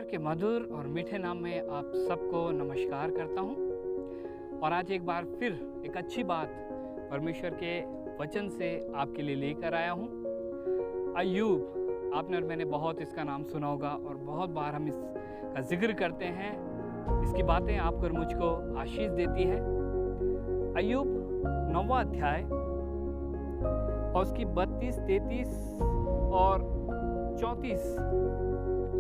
परमेश्वर के मधुर और मीठे नाम में आप सबको नमस्कार करता हूँ। और आज एक बार फिर एक अच्छी बात परमेश्वर के वचन से आपके लिए लेकर आया हूँ। अय्यूब, आपने और मैंने बहुत इसका नाम सुना होगा और बहुत बार हम इसका जिक्र करते हैं। इसकी बातें आपको और मुझको आशीष देती है। अय्यूब 9वां अध्याय और उसकी 32, 33 और 34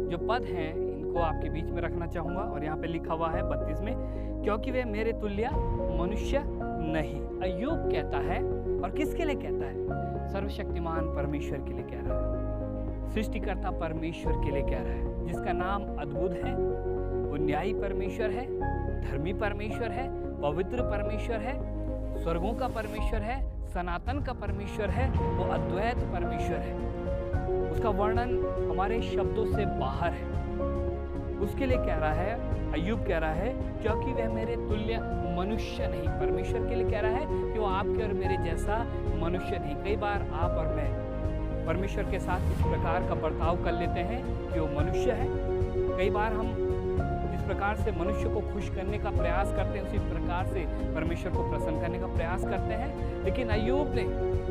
जो पद हैं, इनको आपके बीच में रखना चाहूँगा। और यहाँ पे लिखा हुआ है 32 में, क्योंकि वे मेरे तुल्य मनुष्य नहीं। अय्यूब कहता है, और किसके लिए कहता है? सर्वशक्तिमान परमेश्वर के लिए कह रहा है, सृष्टिकर्ता परमेश्वर के लिए कह रहा है, जिसका नाम अद्भुत है। वो न्यायी परमेश्वर है, धर्मी परमेश्वर है, पवित्र परमेश्वर है, स्वर्गों का परमेश्वर है, सनातन का परमेश्वर है, वो अद्वैत परमेश्वर है। उसका वर्णन हमारे शब्दों से बाहर है। उसके लिए कह रहा है, अय्यूब कह रहा है, क्योंकि वह मेरे तुल्य मनुष्य नहीं। परमेश्वर के लिए कह रहा है कि वो आपके और मेरे जैसा मनुष्य नहीं। कई बार आप और मैं परमेश्वर के साथ इस प्रकार का बर्ताव कर लेते हैं कि वो मनुष्य है। कई बार हम जिस प्रकार से मनुष्य को खुश करने का प्रयास करते हैं, उसी प्रकार से परमेश्वर को प्रसन्न करने का प्रयास करते हैं। लेकिन अय्यूब ने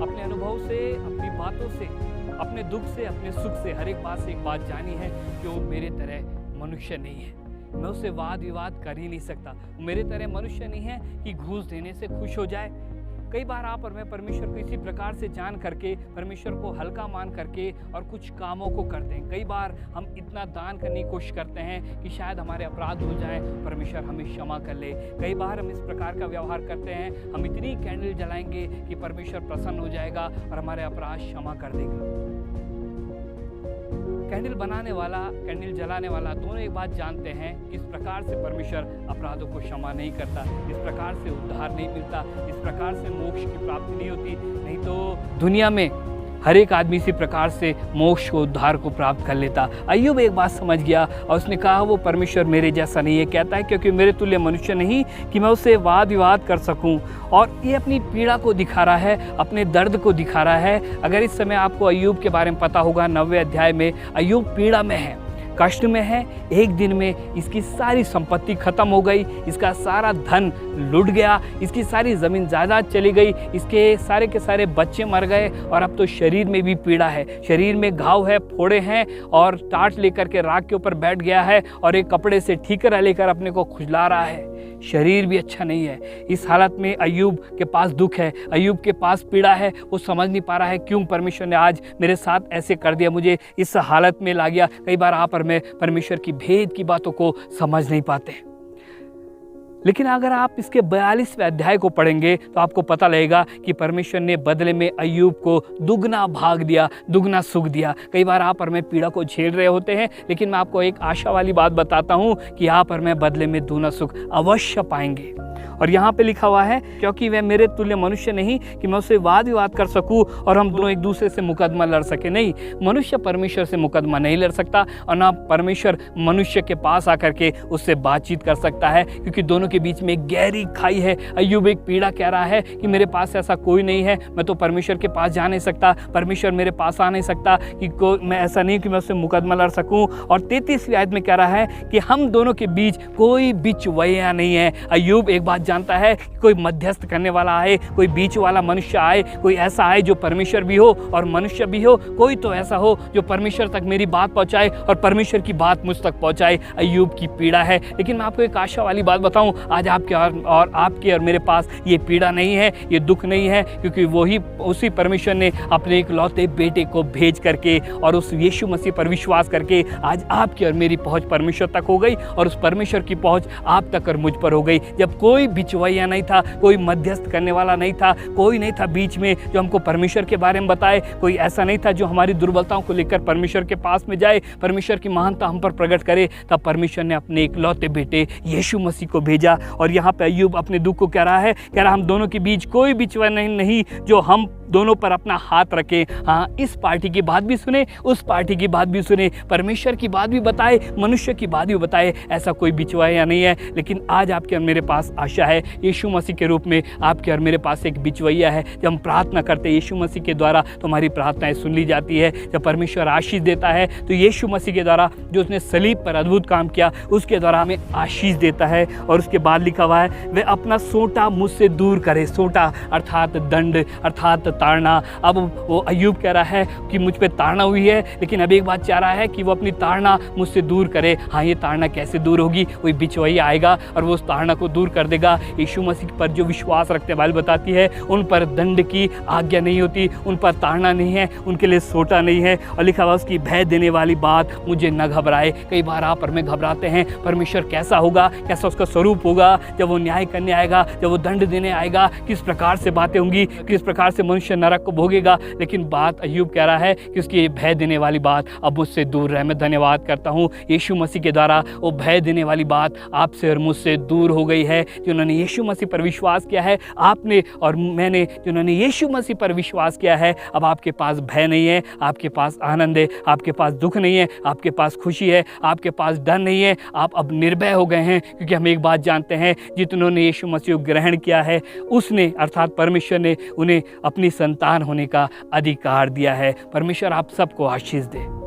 अपने अनुभव से, अपनी बातों से, अपने दुख से, अपने सुख से, हर एक बात से एक बात जानी है कि वो मेरे तरह मनुष्य नहीं है। मैं उससे वाद विवाद कर ही नहीं सकता। वो मेरे तरह मनुष्य नहीं है कि घूस देने से खुश हो जाए। कई बार आप और मैं परमेश्वर को इसी प्रकार से जान करके, परमेश्वर को हल्का मान करके और कुछ कामों को करते हैं। कई बार हम इतना दान करने की कोशिश करते हैं कि शायद हमारे अपराध हो जाए, परमेश्वर हमें क्षमा कर ले। कई बार हम इस प्रकार का व्यवहार करते हैं, हम इतनी कैंडल जलाएंगे कि परमेश्वर प्रसन्न हो जाएगा और हमारे अपराध क्षमा कर देगा। कैंडल बनाने वाला, कैंडल जलाने वाला दोनों एक बात जानते हैं, किस प्रकार से परमेश्वर अपराधों को क्षमा नहीं करता, इस प्रकार से उद्धार नहीं मिलता, इस प्रकार से मोक्ष की प्राप्ति नहीं होती। नहीं तो दुनिया में हर एक आदमी इसी प्रकार से मोक्ष को, उद्धार को प्राप्त कर लेता। अय्यूब एक बात समझ गया और उसने कहा, वो परमेश्वर मेरे जैसा नहीं है। कहता है, क्योंकि मेरे तुल्य मनुष्य नहीं कि मैं उससे वाद विवाद कर सकूं। और ये अपनी पीड़ा को दिखा रहा है, अपने दर्द को दिखा रहा है। अगर इस समय आपको अय्यूब के बारे में पता होगा, 9वें अध्याय में अय्यूब पीड़ा में है, कष्ट में है। एक दिन में इसकी सारी संपत्ति खत्म हो गई, इसका सारा धन लुट गया, इसकी सारी ज़मीन जायदाद चली गई, इसके सारे के सारे बच्चे मर गए और अब तो शरीर में भी पीड़ा है। शरीर में घाव है, फोड़े हैं और टाट लेकर के राख के ऊपर बैठ गया है और एक कपड़े से ठीकरा लेकर अपने को खुजला रहा है। शरीर भी अच्छा नहीं है। इस हालत में अय्यूब के पास दुख है, अय्यूब के पास पीड़ा है। वो समझ नहीं पा रहा है, क्यों परमेश्वर ने आज मेरे साथ ऐसे कर दिया, मुझे इस हालत में ला गया। कई बार आप और मैं परमेश्वर की भेद की बातों को समझ नहीं पाते। लेकिन अगर आप इसके 42वें अध्याय को पढ़ेंगे तो आपको पता लगेगा कि परमेश्वर ने बदले में अय्यूब को दुगना भाग दिया, दुगना सुख दिया। कई बार आप और मैं पीड़ा को झेल रहे होते हैं, लेकिन मैं आपको एक आशा वाली बात बताता हूँ कि आप और मैं बदले में दूना सुख अवश्य पाएंगे। और यहाँ पे लिखा हुआ है, क्योंकि वह मेरे तुल्य मनुष्य नहीं कि मैं उससे वाद विवाद कर सकूं और हम दोनों एक दूसरे से मुकदमा लड़ सके। नहीं, मनुष्य परमेश्वर से मुकदमा नहीं लड़ सकता और ना परमेश्वर मनुष्य के पास आकर के उससे बातचीत कर सकता है, क्योंकि दोनों के बीच में एक गहरी खाई है। अय्यूब एक पीड़ा कह रहा है कि मेरे पास ऐसा कोई नहीं है, मैं तो परमेश्वर के पास जा नहीं सकता, परमेश्वर मेरे पास आ नहीं सकता, कि मैं ऐसा नहीं कि मैं उससे मुकदमा लड़ सकूं। और 33वीं आयत में कह रहा है कि हम दोनों के बीच कोई बिचवैया नहीं है। अय्यूब एक बात जानता है कि कोई मध्यस्थ करने वाला आए, कोई बीच वाला मनुष्य आए, कोई ऐसा आए जो परमेश्वर भी हो और मनुष्य भी हो। कोई तो ऐसा हो जो परमेश्वर तक मेरी बात पहुंचाए और परमेश्वर की बात मुझ तक पहुंचाए। अय्यूब की पीड़ा है। लेकिन मैं आपको एक आशा वाली बात बताऊं, आज आपके और मेरे पास ये पीड़ा नहीं है, ये दुख नहीं है, क्योंकि उसी परमेश्वर ने अपने एक लौते बेटे को भेज करके और उस यीशु मसीह पर विश्वास करके आज आपकी और मेरी पहुंच परमेश्वर तक हो गई और उस परमेश्वर की पहुंच आप तक और मुझ पर हो गई। जब कोई बिचवैया नहीं था, कोई मध्यस्थ करने वाला नहीं था, कोई नहीं था बीच में जो हमको परमेश्वर के बारे में बताए, कोई ऐसा नहीं था जो हमारी दुर्बलताओं को लेकर परमेश्वर के पास में जाए, परमेश्वर की महानता हम पर प्रकट करे। तब परमेश्वर ने अपने एक लौते बेटे यीशु मसीह को भेजा। और यहाँ पे अय्यूब अपने दुख को कह रहा हम दोनों के बीच कोई बिचवा नहीं जो हम दोनों पर अपना हाथ रखे। हाँ, इस पार्टी की बात भी सुने, उस पार्टी की बात भी सुने, परमेश्वर की बात भी बताए, मनुष्य की बात भी बताए। ऐसा कोई बिचवाया नहीं है। लेकिन आज आपके मेरे पास आशा बच्चा है, यीशु मसीह के रूप में आपके और मेरे पास एक बिचवैया है। जब हम प्रार्थना करते हैं यीशु मसीह के द्वारा तो हमारी प्रार्थनाएं सुन ली जाती है। जब परमेश्वर आशीष देता है तो यीशु मसीह के द्वारा जो उसने सलीब पर अद्भुत काम किया उसके द्वारा हमें आशीष देता है। और उसके बाद लिखा हुआ है वह अपना सोटा मुझसे दूर करे। सोटा अर्थात दंड, अर्थात ताड़ना। अब वो अय्यूब कह रहा है कि मुझ पे ताड़ना हुई है, लेकिन अब एक बात चाह रहा है कि वो अपनी ताड़ना मुझसे दूर करे। हाँ, ये ताड़ना कैसे दूर होगी? कोई बिचवैया आएगा और वो उस ताड़ना को दूर कर देगा। यीशु मसीह पर जो विश्वास रखते हैं, बाइबल बताती है उन पर दंड की आज्ञा नहीं होती, उन पर ताड़ना नहीं है, उनके लिए सोटा नहीं है। और लिखा हुआ उसकी भय देने वाली बात मुझे न घबराए। कई बार आप और मैं घबराते हैं, परमेश्वर कैसा होगा, कैसा उसका स्वरूप होगा, जब वो न्याय करने आएगा, जब वो दंड देने आएगा, किस प्रकार से बातें होंगी, किस प्रकार से मनुष्य नरक को भोगेगा। लेकिन बात अय्यूब कह रहा है कि उसकी भय देने वाली बात अब मुझसे दूर रहे। मैं धन्यवाद करता हूँ यीशु मसीह के द्वारा वो भय देने वाली बात आपसे और मुझसे दूर हो गई है। जिन्होंने यीशु मसीह पर विश्वास किया है, आपने और मैंने जिन्होंने यीशु मसीह पर विश्वास किया है, अब आपके पास भय नहीं है, आपके पास आनंद है, आपके पास दुख नहीं है, आपके पास खुशी है, आपके पास डर नहीं है। आप अब निर्भय हो गए हैं, क्योंकि हम एक बात जानते हैं, जिन्होंने यीशु मसीह को ग्रहण किया है उसने अर्थात परमेश्वर ने उन्हें अपनी संतान होने का अधिकार दिया है। परमेश्वर आप सबको आशीष दे।